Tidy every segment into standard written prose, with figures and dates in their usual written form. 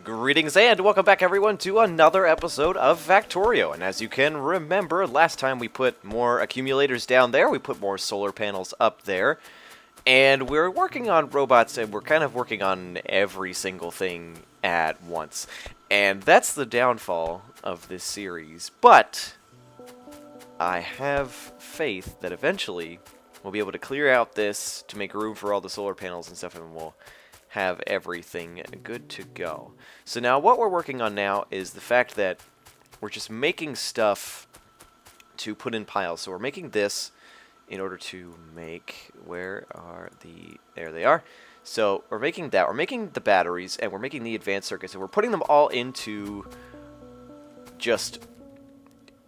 Greetings and welcome back everyone to another episode of Factorio. And as you can remember, last time we put more accumulators down there, we put more solar panels up there, and we're working on robots and we're kind of working on every single thing at once. And that's the downfall of this series, but I have faith that eventually we'll be able to clear out this to make room for all the solar panels and stuff, and we'll have everything good to go. So now what we're working on now is the fact that we're just making stuff to put in piles. So we're making this in order to make, where are the, there they are. So we're making that, we're making the batteries, and we're making the advanced circuits, and we're putting them all into just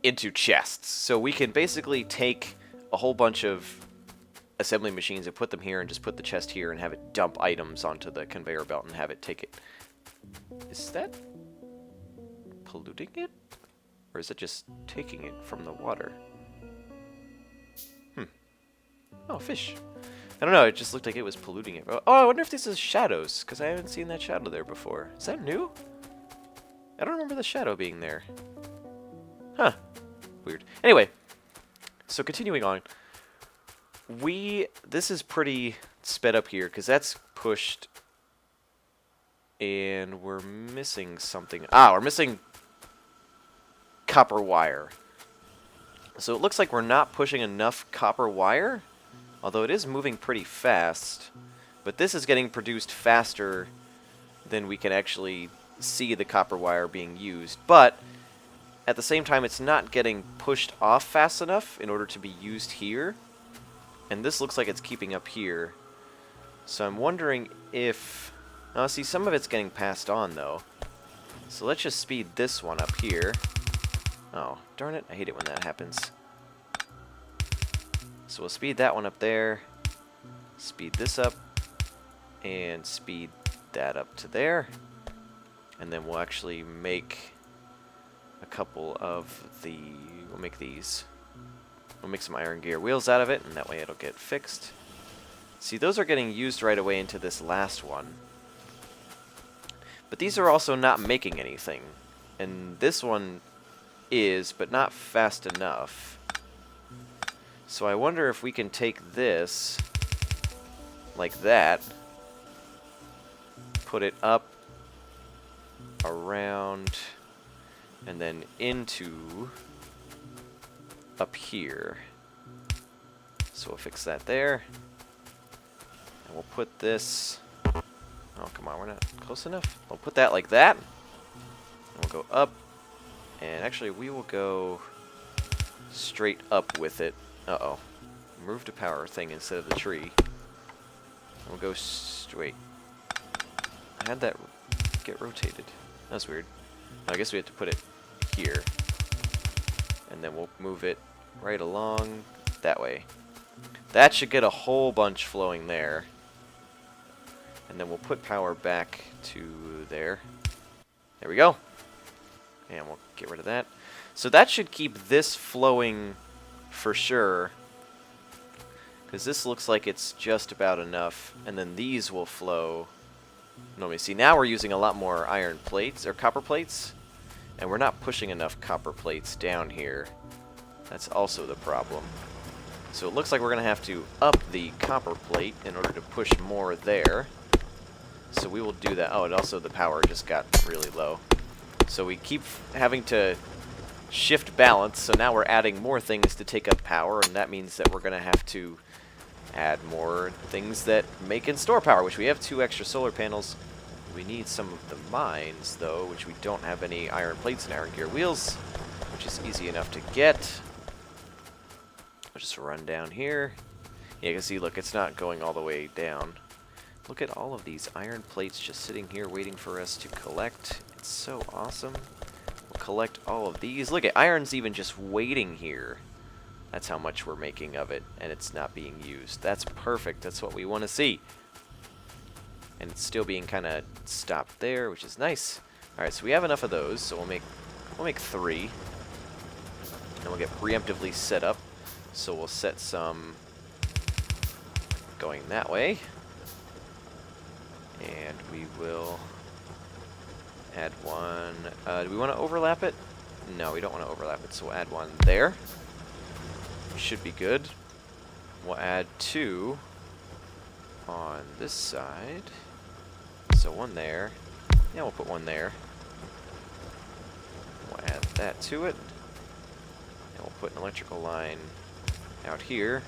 into chests. So we can basically take a whole bunch of assembly machines and put them here and just put the chest here and have it dump items onto the conveyor belt and have it take it. Is that polluting it? Or is it just taking it from the water? Oh, fish. I don't know, it just looked like it was polluting it. Oh, I wonder if this is shadows, because I haven't seen that shadow there before. Is that new? I don't remember the shadow being there. Huh. Weird. Anyway, so continuing on. This is pretty sped up here, because that's pushed, and we're missing something. We're missing copper wire. So it looks like we're not pushing enough copper wire, although it is moving pretty fast. But this is getting produced faster than we can actually see the copper wire being used. But at the same time, it's not getting pushed off fast enough in order to be used here. And this looks like it's keeping up here. So I'm wondering if... Oh, see, some of it's getting passed on, though. So let's just speed this one up here. Oh, darn it. I hate it when that happens. So we'll speed that one up there. Speed this up. And speed that up to there. And then we'll actually make a couple of the... We'll make these. We'll make some iron gear wheels out of it, and that way it'll get fixed. See, those are getting used right away into this last one. But these are also not making anything. And this one is, but not fast enough. So I wonder if we can take this, like that, put it up, around, and then into... up here. So we'll fix that there. And we'll put this... Oh, come on, we're not close enough. We'll put that like that. And we'll go up. And actually, we will go straight up with it. Uh-oh. Move to power thing instead of the tree. And we'll go straight. How'd that get rotated? That's weird. I guess we have to put it here. And then we'll move it right along that way. That should get a whole bunch flowing there. And then we'll put power back to there. There we go. And we'll get rid of that. So that should keep this flowing for sure. Because this looks like it's just about enough. And then these will flow. Let me see. Now we're using a lot more iron plates, or copper plates. And we're not pushing enough copper plates down here. That's also the problem. So it looks like we're going to have to up the copper plate in order to push more there. So we will do that. Oh, and also the power just got really low. So we keep having to shift balance. So now we're adding more things to take up power. And that means that we're going to have to add more things that make and store power, which we have 2 extra solar panels. We need some of the mines, though, which we don't have any iron plates and iron gear wheels, which is easy enough to get. I'll just run down here. Yeah, you can see, look, it's not going all the way down. Look at all of these iron plates just sitting here waiting for us to collect. It's so awesome. We'll collect all of these. Look at iron's even just waiting here. That's how much we're making of it, and it's not being used. That's perfect. That's what we want to see. And it's still being kind of stopped there, which is nice. All right, so we have enough of those, so we'll make 3. And we'll get preemptively set up. So we'll set some going that way. And we will Add one. Do we want to overlap it? No, we don't want to overlap it, so we'll add one there. Should be good. We'll add two on this side. So one there. Yeah, we'll put one there. We'll add that to it. And we'll put an electrical line out here.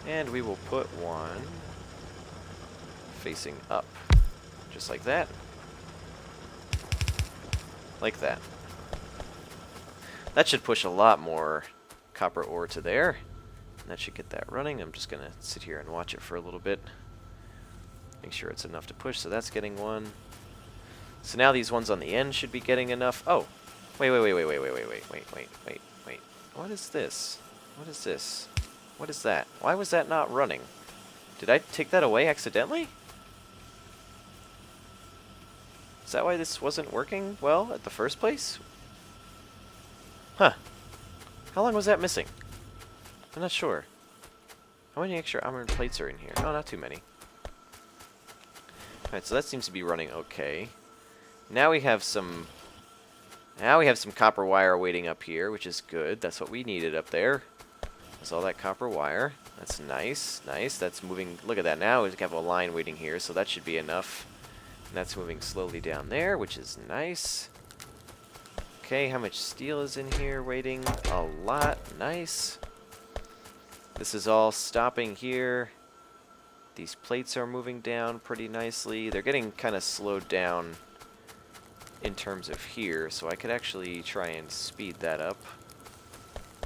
And we will put one facing up. Just like that. Like that. That should push a lot more copper ore to there. And that should get that running. I'm just going to sit here and watch it for a little bit. Make sure it's enough to push. So that's getting one. So now these ones on the end should be getting enough. Oh, wait. What is this? What is this? What is that? Why was that not running? Did I take that away accidentally? Is that why this wasn't working well at the first place? Huh. How long was that missing? I'm not sure. How many extra iron plates are in here? Oh, not too many. Alright, so that seems to be running okay. Now we have some copper wire waiting up here, which is good. That's what we needed up there. That's all that copper wire. That's nice. Nice. That's moving. Look at that now. We have a line waiting here, so that should be enough. And that's moving slowly down there, which is nice. Okay, how much steel is in here waiting? A lot. Nice. This is all stopping here. These plates are moving down pretty nicely. They're getting kind of slowed down in terms of here, so I could actually try and speed that up.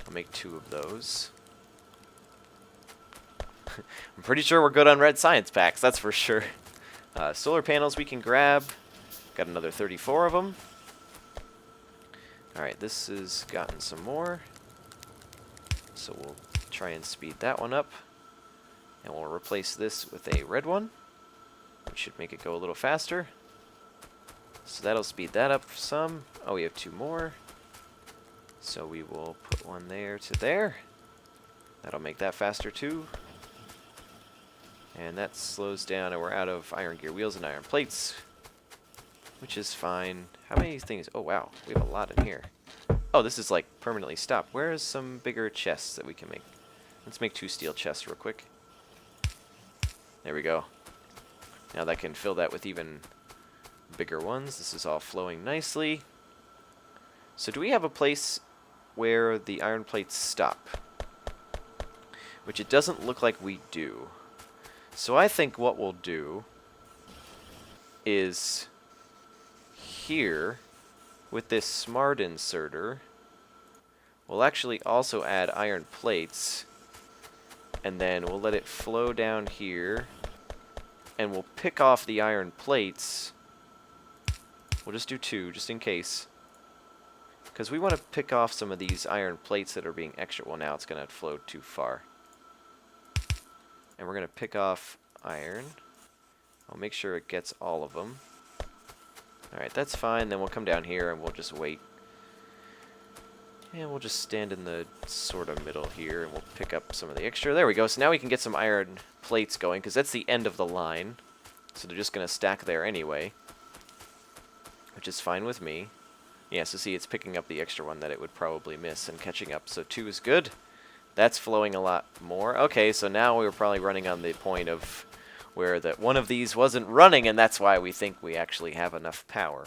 I'll make 2 of those. I'm pretty sure we're good on red science packs, that's for sure. Solar panels we can grab. Got another 34 of them. Alright, this has gotten some more. So we'll try and speed that one up. And we'll replace this with a red one, which should make it go a little faster. So that'll speed that up some. Oh, we have 2 more. So we will put one there to there. That'll make that faster too. And that slows down, and we're out of iron gear wheels and iron plates, which is fine. How many things? Oh, wow. We have a lot in here. Oh, this is like permanently stopped. Where is some bigger chests that we can make? Let's make 2 steel chests real quick. There we go. Now that can fill that with even bigger ones. This is all flowing nicely. So do we have a place where the iron plates stop? Which it doesn't look like we do. So I think what we'll do is here with this smart inserter, we'll actually also add iron plates, and then we'll let it flow down here, and we'll pick off the iron plates. We'll just do 2 just in case, because we want to pick off some of these iron plates that are being extra. Well, now it's going to flow too far. And we're going to pick off iron. I'll make sure it gets all of them. Alright, that's fine. Then we'll come down here and we'll just wait. And we'll just stand in the sort of middle here and we'll pick up some of the extra. There we go. So now we can get some iron plates going, because that's the end of the line. So they're just going to stack there anyway, which is fine with me. Yeah, so see, it's picking up the extra one that it would probably miss and catching up. So 2 is good. That's flowing a lot more. Okay, so now we were probably running on the point of where that one of these wasn't running, and that's why we think we actually have enough power.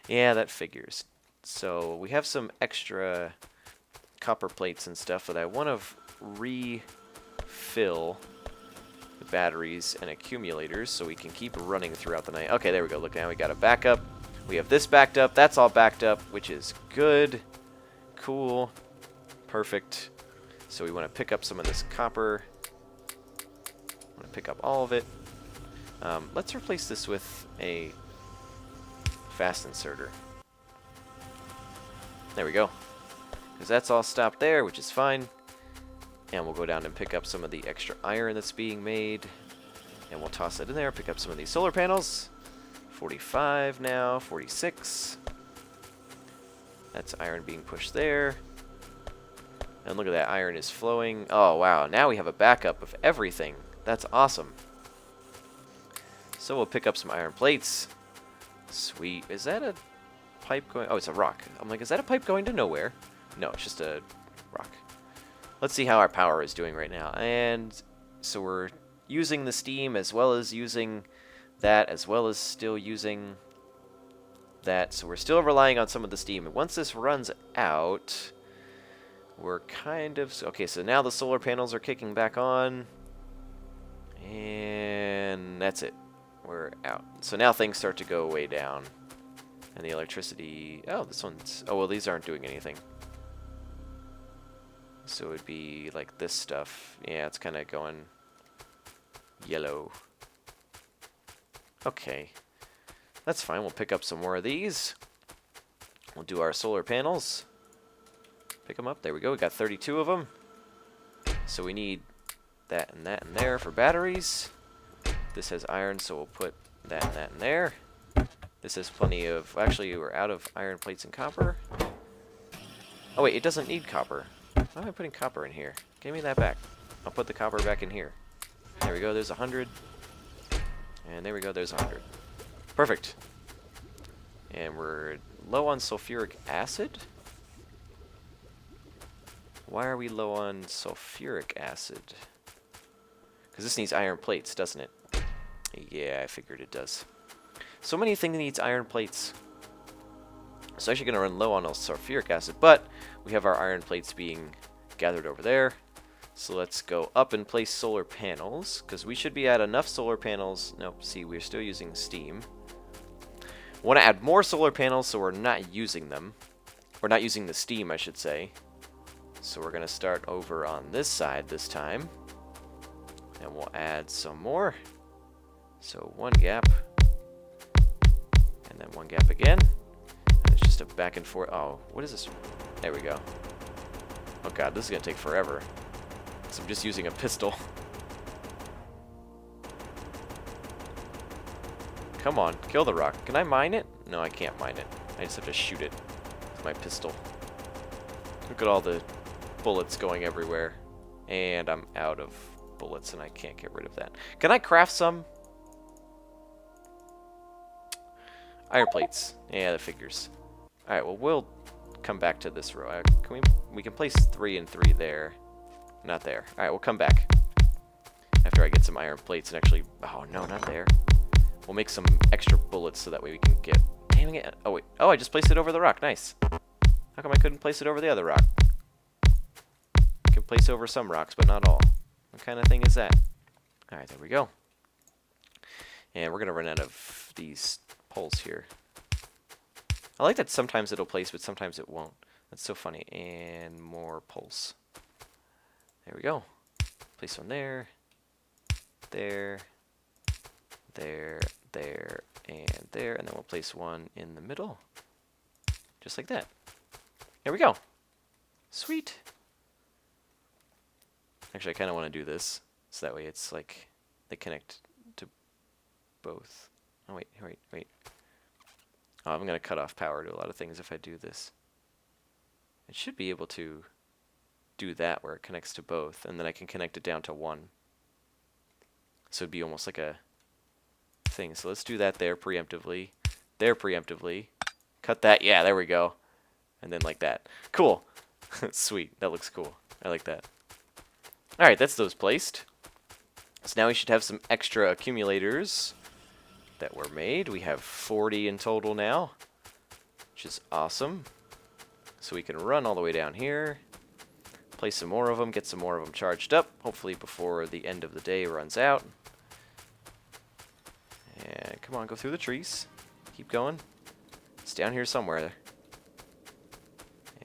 Yeah, that figures. So we have some extra copper plates and stuff that I want to refill the batteries and accumulators so we can keep running throughout the night. Okay, there we go. Look, now we got a backup. We have this backed up. That's all backed up, which is good. Cool. Perfect. So we want to pick up some of this copper. I want to pick up all of it. Let's replace this with a fast inserter. There we go. Because that's all stopped there, which is fine. And we'll go down and pick up some of the extra iron that's being made. And we'll toss it in there, pick up some of these solar panels. 45 now, 46. That's iron being pushed there. And look at that, iron is flowing. Oh, wow. Now we have a backup of everything. That's awesome. So we'll pick up some iron plates. Sweet. Is that a pipe going... Oh, it's a rock. I'm like, is that a pipe going to nowhere? No, it's just a rock. Let's see how our power is doing right now. And so we're using the steam as well as using that, as well as still using that. So we're still relying on some of the steam. And once this runs out, we're kind of... Okay, so now the solar panels are kicking back on. And that's it. We're out. So now things start to go way down. And the electricity... Oh, this one's... Oh, well, these aren't doing anything. So it would be like this stuff. Yeah, it's kind of going yellow. Okay. That's fine. We'll pick up some more of these. We'll do our solar panels. Pick them up. There we go. We got 32 of them. So we need that and that and there for batteries. This has iron, so we'll put that and that in there. This has plenty of... Actually, we're out of iron plates and copper. Oh, wait. It doesn't need copper. Why am I putting copper in here? Give me that back. I'll put the copper back in here. There we go. There's 100. And there we go. There's 100. Perfect. And we're low on sulfuric acid. Why are we low on sulfuric acid? Because this needs iron plates, doesn't it? Yeah, I figured it does. So many things needs iron plates. So actually going to run low on sulfuric acid, but we have our iron plates being gathered over there. So let's go up and place solar panels, because we should be at enough solar panels. Nope, see, we're still using steam. Want to add more solar panels so we're not using them. We're not using the steam, I should say. So we're going to start over on this side this time. And we'll add some more. So one gap. And then one gap again. And it's just a back and forth. Oh, what is this? There we go. Oh god, this is going to take forever. So I'm just using a pistol. Come on, kill the rock. Can I mine it? No, I can't mine it. I just have to shoot it with my pistol. Look at all the bullets going everywhere. And I'm out of bullets and I can't get rid of that. Can I craft some? Iron plates. Yeah, that figures. Alright, well, we'll come back to this row. We can place 3 and 3 there. Not there. Alright, we'll come back. After I get some iron plates and actually... Oh, no, not there. We'll make some extra bullets so that way we can get... Damn it. Oh, wait. Oh, I just placed it over the rock. Nice. How come I couldn't place it over the other rock? I can place over some rocks, but not all. What kind of thing is that? Alright, there we go. And we're going to run out of these poles here. I like that sometimes it'll place, but sometimes it won't. That's so funny. And more poles. There we go. Place one there. There. There. There. And there. And then we'll place one in the middle. Just like that. There we go. Sweet. Actually, I kind of want to do this. So that way it's like they connect to both. Oh, wait, wait, wait. Oh, I'm going to cut off power to a lot of things if I do this. It should be able to do that where it connects to both, and then I can connect it down to one. So it'd be almost like a thing. So let's do that there preemptively. There preemptively. Cut that. Yeah, there we go. And then like that. Cool. Sweet. That looks cool. I like that. Alright, that's those placed. So now we should have some extra accumulators that were made. We have 40 in total now, which is awesome. So we can run all the way down here, place some more of them, get some more of them charged up, hopefully before the end of the day runs out. And come on, go through the trees. Keep going. It's down here somewhere.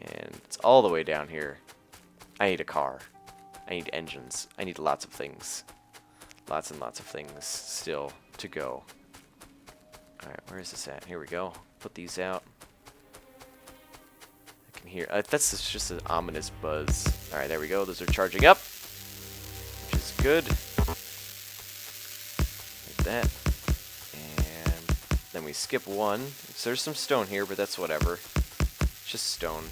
And it's all the way down here. I need a car. I need engines. I need lots of things. Lots and lots of things still to go. Alright, where is this at? Here we go. Put these out. I can hear... that's just an ominous buzz. Alright, there we go. Those are charging up. Which is good. Like that. And then we skip one. So there's some stone here, but that's whatever. It's just stone.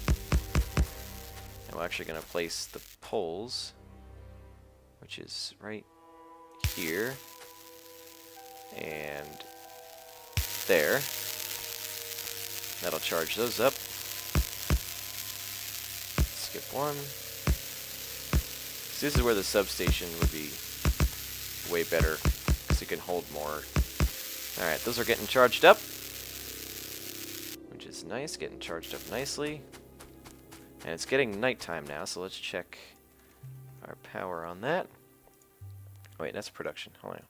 And we're actually going to place the poles, which is right here. And... there. That'll charge those up. Skip one. So this is where the substation would be way better, because it can hold more. Alright, those are getting charged up, which is nice, getting charged up nicely. And it's getting nighttime now, so let's check our power on that. Oh, wait, that's production. Hold on.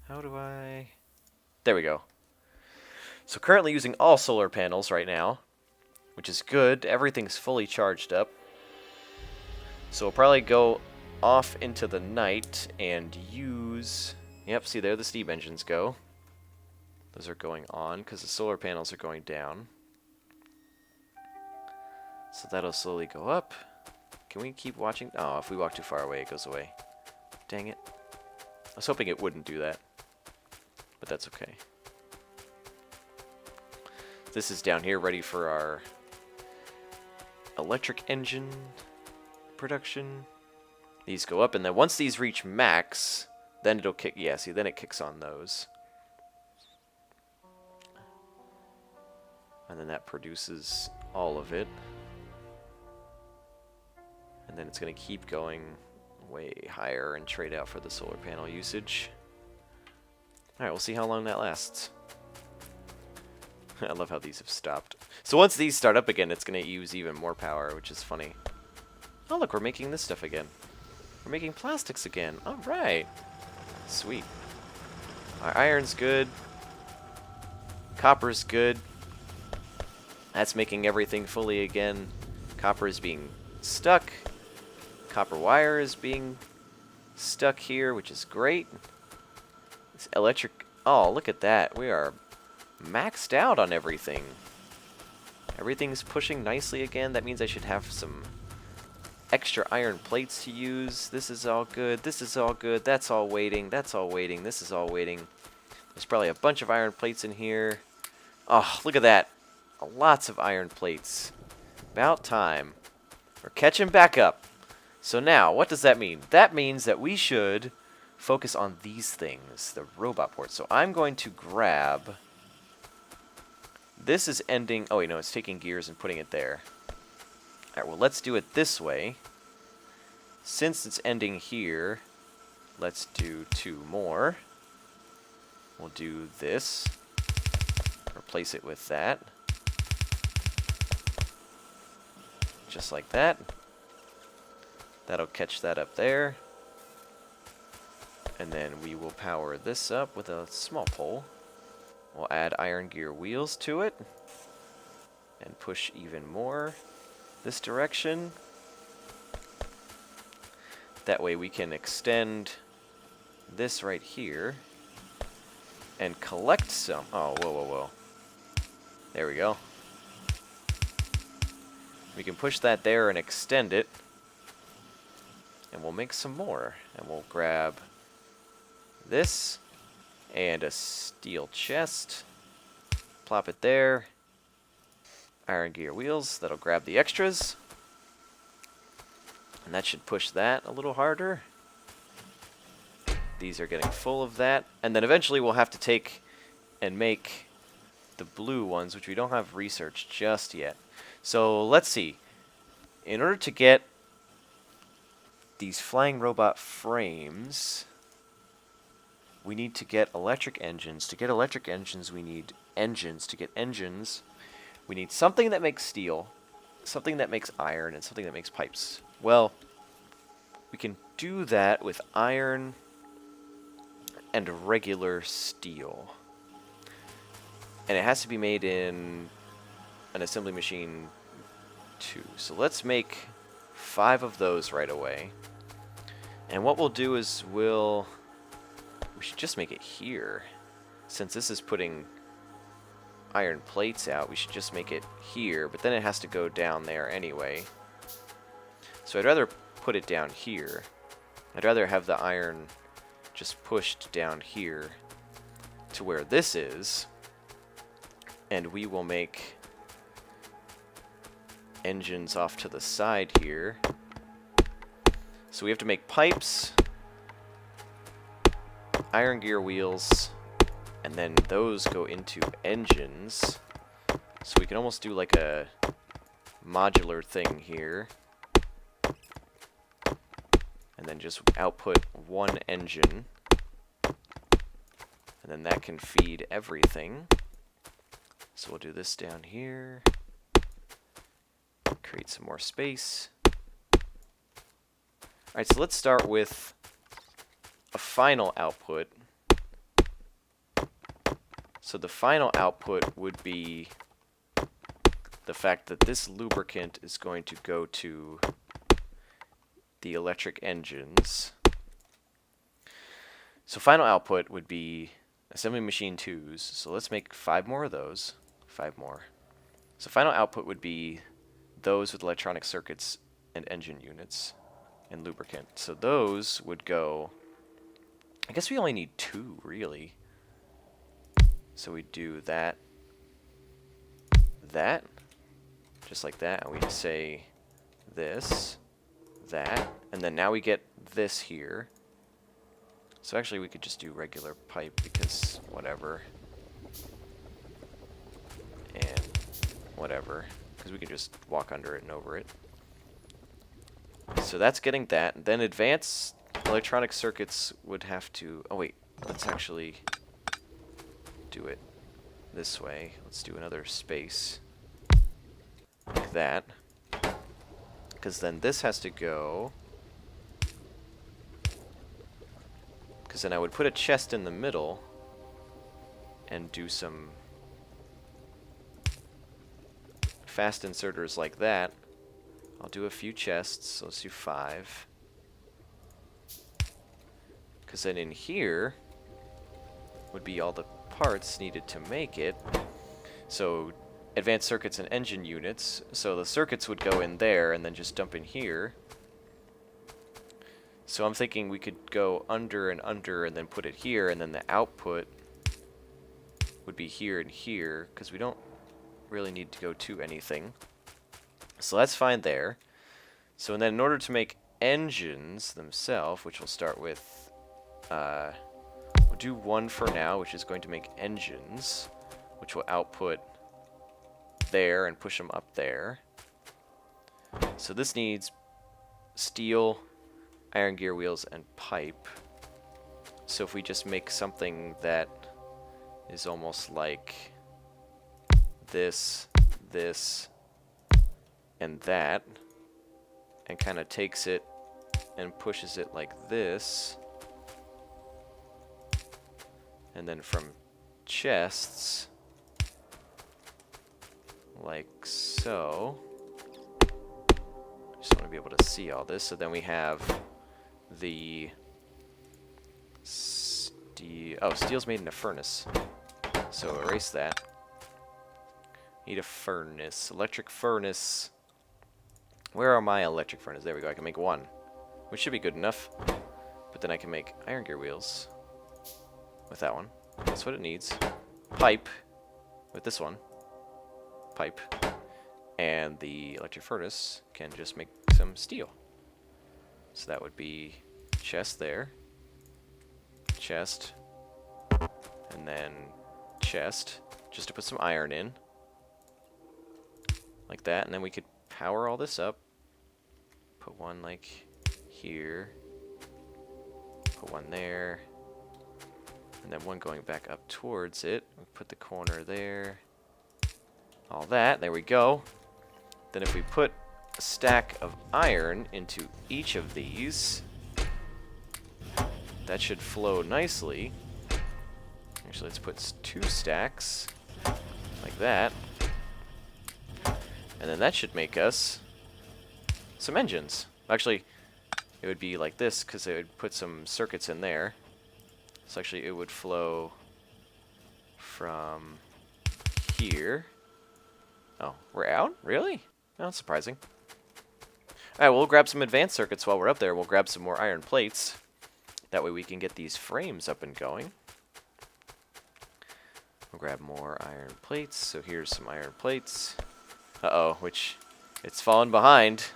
How do I... There we go. So currently using all solar panels right now, which is good. Everything's fully charged up. So we'll probably go off into the night and use... Yep, see there the steam engines go. Those are going on because the solar panels are going down. So that'll slowly go up. Can we keep watching? Oh, if we walk too far away, it goes away. Dang it. I was hoping it wouldn't do that. But that's okay. This is down here ready for our electric engine production. These go up, and then once these reach max, then it'll kick. Yeah, see, then it kicks on those. And then that produces all of it. And then it's going to keep going way higher and trade out for the solar panel usage. Alright, we'll see how long that lasts. I love how these have stopped. So once these start up again, it's going to use even more power, which is funny. Oh, look, we're making this stuff again. We're making plastics again. Alright. Sweet. Our iron's good. Copper's good. That's making everything fully again. Copper is being stuck. Copper wire is being stuck here, which is great. This electric... Oh, look at that. We are maxed out on everything. Everything's pushing nicely again. That means I should have some extra iron plates to use. This is all good. This is all good. That's all waiting. That's all waiting. This is all waiting. There's probably a bunch of iron plates in here. Oh, look at that. Lots of iron plates. About time. We're catching back up. So now, what does that mean? That means that we should focus on these things, the robot ports. So I'm going to grab... This is ending... Oh, wait, no, it's taking gears and putting it there. Alright, well, let's do it this way. Since it's ending here, let's do 2 more. We'll do this. Replace it with that. Just like that. That'll catch that up there. And then we will power this up with a small pole. We'll add iron gear wheels to it. And push even more this direction. That way we can extend this right here. And collect some. Oh, whoa, whoa, whoa. There we go. We can push that there and extend it. And we'll make some more. And we'll grab this and a steel chest. Plop it there. Iron gear wheels. That'll grab the extras. And that should push that a little harder. These are getting full of that. And then eventually we'll have to take and make the blue ones, which we don't have researched just yet. So let's see. In order to get these flying robot frames, we need to get electric engines. To get electric engines, we need engines. To get engines, we need something that makes steel, something that makes iron, and something that makes pipes. Well, we can do that with iron and regular steel. And it has to be made in an assembly machine 2. So let's make 5 of those right away. And what we'll do is we should just make it here. Since this is putting iron plates out, we should just make it here, but then it has to go down there anyway. So I'd rather put it down here. I'd rather have the iron just pushed down here to where this is. And we will make engines off to the side here. So we have to make pipes, iron gear wheels, and then those go into engines. So we can almost do like a modular thing here. And then just output one engine. And then that can feed everything. So we'll do this down here. Create some more space. Alright, so let's start with a final output. So the final output would be the fact that this lubricant is going to go to the electric engines. So final output would be assembly machine 2s. So let's make 5 more of those. 5 more. So final output would be those with electronic circuits and engine units and lubricant. So those would go, I guess we only need 2 really. So we do that, just like that, and we just say this, that, and then now we get this here. So actually we could just do regular pipe because whatever. And whatever, because we could just walk under it and over it. So that's getting that. Then advanced electronic circuits would have to, oh wait, let's actually do it this way. Let's do another space like that, because then this has to go, because then I would put a chest in the middle and do some fast inserters like that. I'll do a few chests, so let's do 5, because then in here would be all the parts needed to make it. So advanced circuits and engine units. So the circuits would go in there and then just dump in here. So I'm thinking we could go under and then put it here, and then the output would be here and here, because we don't really need to go to anything. So that's fine there. So and then in order to make engines themselves, which we'll start with, we'll do 1 for now, which is going to make engines, which will output there and push them up there. So this needs steel, iron gear wheels, and pipe. So if we just make something that is almost like this, and that, and kind of takes it and pushes it like this, and then from chests, like so. Just want to be able to see all this. So then we have the steel. Oh, steel's made in a furnace. So erase that. Need a furnace. Electric furnace. Where are my electric furnace? There we go. I can make 1, which should be good enough. But then I can make iron gear wheels with that one. That's what it needs. Pipe with this one. Pipe. And the electric furnace can just make some steel. So that would be chest there. Chest. And then chest. Just to put some iron in. Like that. And then we could power all this up. Put 1 like here. Put 1 there. And then 1 going back up towards it. We put the corner there. All that. There we go. Then if we put a stack of iron into each of these, that should flow nicely. Actually, let's put 2 stacks like that. And then that should make us some engines. Actually, it would be like this because it would put some circuits in there. So actually it would flow from here. Oh, we're out? Really? Oh, that's surprising. Alright, we'll grab some advanced circuits while we're up there. We'll grab some more iron plates. That way we can get these frames up and going. We'll grab more iron plates. So here's some iron plates. Uh-oh, which it's fallen behind,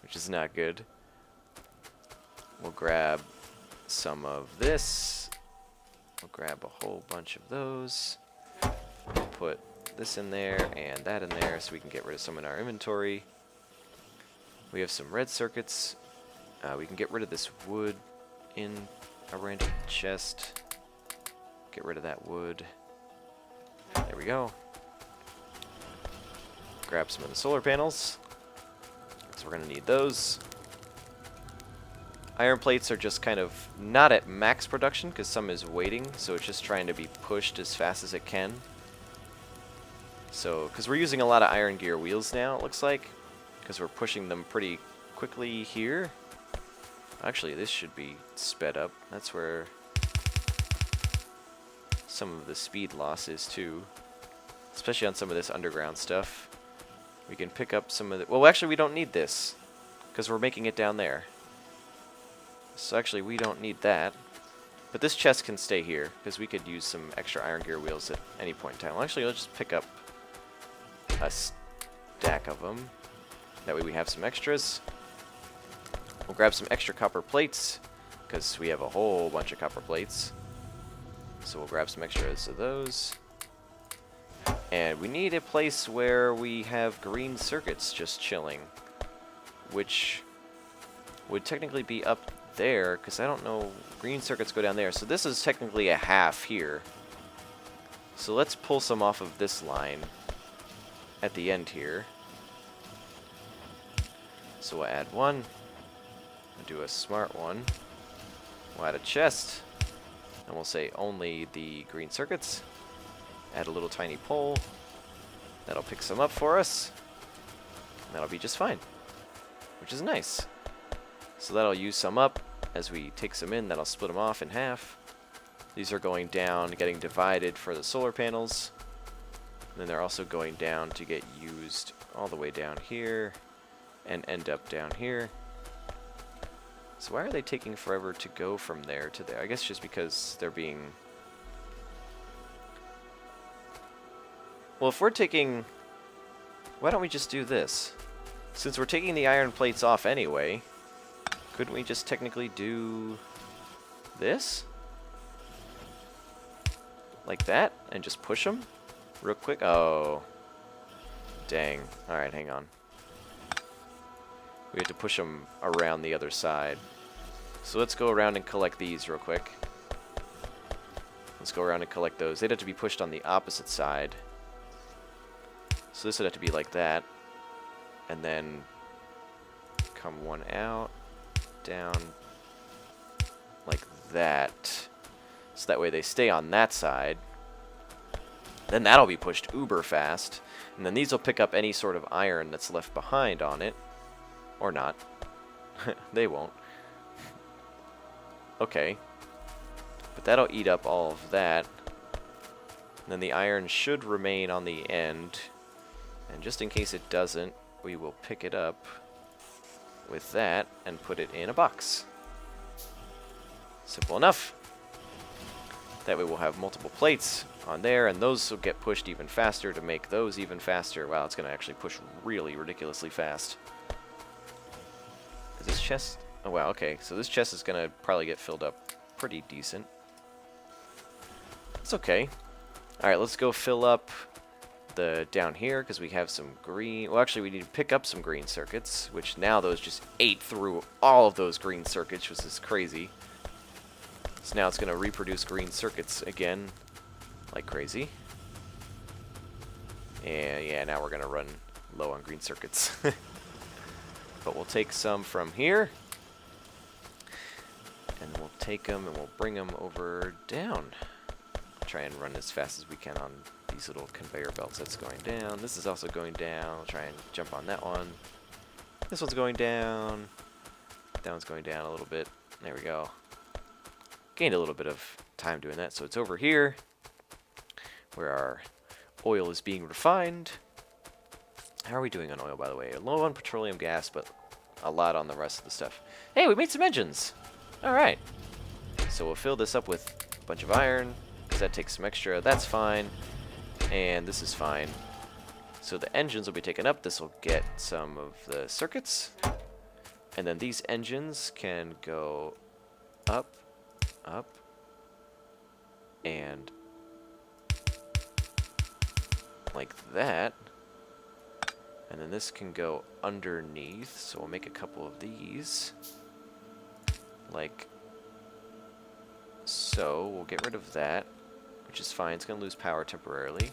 which is not good. We'll grab some of this. We'll grab a whole bunch of those. We'll put this in there and that in there so we can get rid of some in our inventory. We have some red circuits. We can get rid of this wood in a random chest. Get rid of that wood. There we go. Grab some of the solar panels. So we're going to need those. Iron plates are just kind of not at max production because some is waiting, so it's just trying to be pushed as fast as it can. So, because we're using a lot of iron gear wheels now, it looks like, because we're pushing them pretty quickly here. Actually, this should be sped up. That's where some of the speed loss is too, especially on some of this underground stuff. We can pick up some of the... Well, actually, we don't need this because we're making it down there. So actually, we don't need that. But this chest can stay here because we could use some extra iron gear wheels at any point in time. Well, actually, let's just pick up a stack of them. That way we have some extras. We'll grab some extra copper plates because we have a whole bunch of copper plates. So we'll grab some extras of those. And we need a place where we have green circuits just chilling, which would technically be up there because I don't know, green circuits go down there. So this is technically a half here. So let's pull some off of this line at the end here. So we'll add one. We'll do a smart one. We'll add a chest. And we'll say only the green circuits. Add a little tiny pole. That'll pick some up for us. And that'll be just fine. Which is nice. So that'll use some up. As we take some in, that'll split them off in half. These are going down, getting divided for the solar panels. And then they're also going down to get used all the way down here. And end up down here. So why are they taking forever to go from there to there? I guess just because they're being... Well, if we're taking... Why don't we just do this? Since we're taking the iron plates off anyway, couldn't we just technically do this? Like that? And just push them? Real quick? Oh. Dang. Alright, hang on. We have to push them around the other side. So let's go around and collect these real quick. Let's go around and collect those. They'd have to be pushed on the opposite side. So this would have to be like that. And then come one out, down, like that. So that way they stay on that side. Then that'll be pushed uber fast. And then these will pick up any sort of iron that's left behind on it. Or not. They won't. Okay. But that'll eat up all of that. And then the iron should remain on the end. And just in case it doesn't, we will pick it up with that and put it in a box. Simple enough. That way we'll have multiple plates on there, and those will get pushed even faster to make those even faster. Wow, it's going to actually push really ridiculously fast. Is this chest? Oh, wow, okay. So this chest is going to probably get filled up pretty decent. It's okay. Alright, let's go fill up the down here, because we have some green... Well, actually, we need to pick up some green circuits, which now those just ate through all of those green circuits, which is crazy. So now it's going to reproduce green circuits again, like crazy. And yeah, now we're going to run low on green circuits. But we'll take some from here. And we'll take them and we'll bring them over down. Try and run as fast as we can on these little conveyor belts that's going down. This is also going down. I'll try and jump on that one. This one's going down. That one's going down a little bit. There we go. Gained a little bit of time doing that. So it's over here where our oil is being refined. How are we doing on oil, by the way? Low on petroleum gas, but a lot on the rest of the stuff. Hey, we made some engines! Alright. So we'll fill this up with a bunch of iron, because that takes some extra. That's fine. And this is fine. So the engines will be taken up. This will get some of the circuits. And then these engines can go up, up, and like that. And then this can go underneath, so we'll make a couple of these. Like so. We'll get rid of that, which is fine. It's going to lose power temporarily.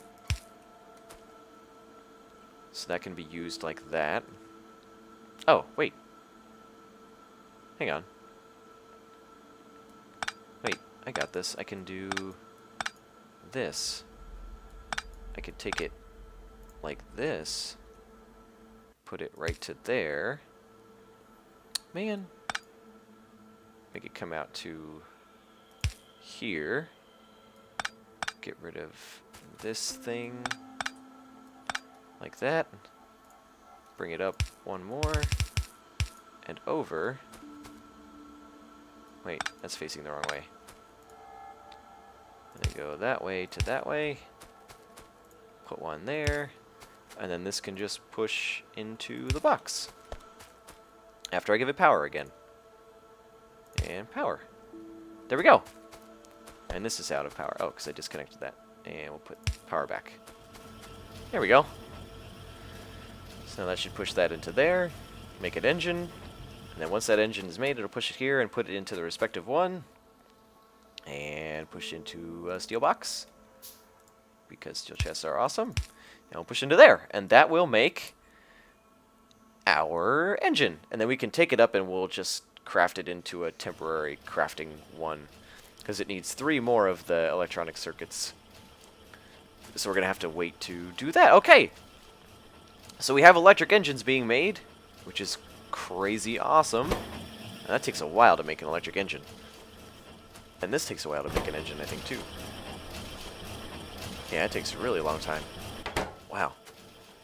So that can be used like that. Oh, wait. Hang on. Wait, I got this. I can do this. I could take it like this. Put it right to there. Man. Make it come out to here. Get rid of this thing. Like that. Bring it up one more. And over. Wait, that's facing the wrong way. And then go that way to that way. Put one there. And then this can just push into the box. After I give it power again. And power. There we go. And this is out of power. Oh, because I disconnected that. And we'll put power back. There we go. So now that should push that into there. Make it engine. And then once that engine is made, it'll push it here and put it into the respective one. And push into a steel box. Because steel chests are awesome. And we'll push into there. And that will make our engine. And then we can take it up and we'll just craft it into a temporary crafting one. Because it needs 3 more of the electronic circuits. So we're going to have to wait to do that. Okay. So we have electric engines being made, which is crazy awesome. And that takes a while to make an electric engine. And this takes a while to make an engine, I think, too. Yeah, it takes a really long time. Wow.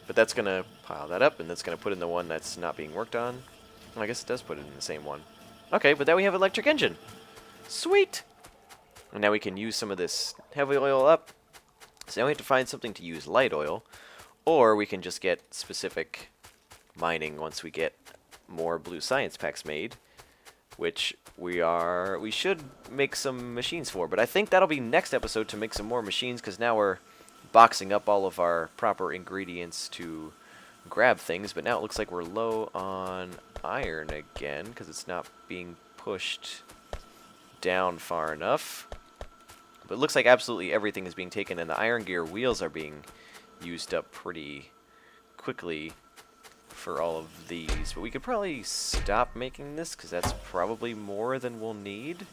But that's going to pile that up, and that's going to put in the one that's not being worked on. Well, I guess it does put it in the same one. Okay, but now we have electric engine. Sweet! And now we can use some of this heavy oil up. So now we have to find something to use light oil. Or we can just get specific mining once we get more blue science packs made. Which we should make some machines for. But I think that'll be next episode to make some more machines, because now we're boxing up all of our proper ingredients to grab things. But now it looks like we're low on iron again, because it's not being pushed down far enough. But it looks like absolutely everything is being taken, and the iron gear wheels are being used up pretty quickly for all of these. But we could probably stop making this, because that's probably more than we'll need.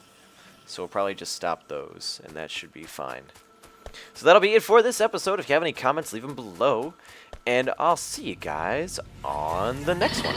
So we'll probably just stop those, and that should be fine. So that'll be it for this episode. If you have any comments, leave them below. And I'll see you guys on the next one.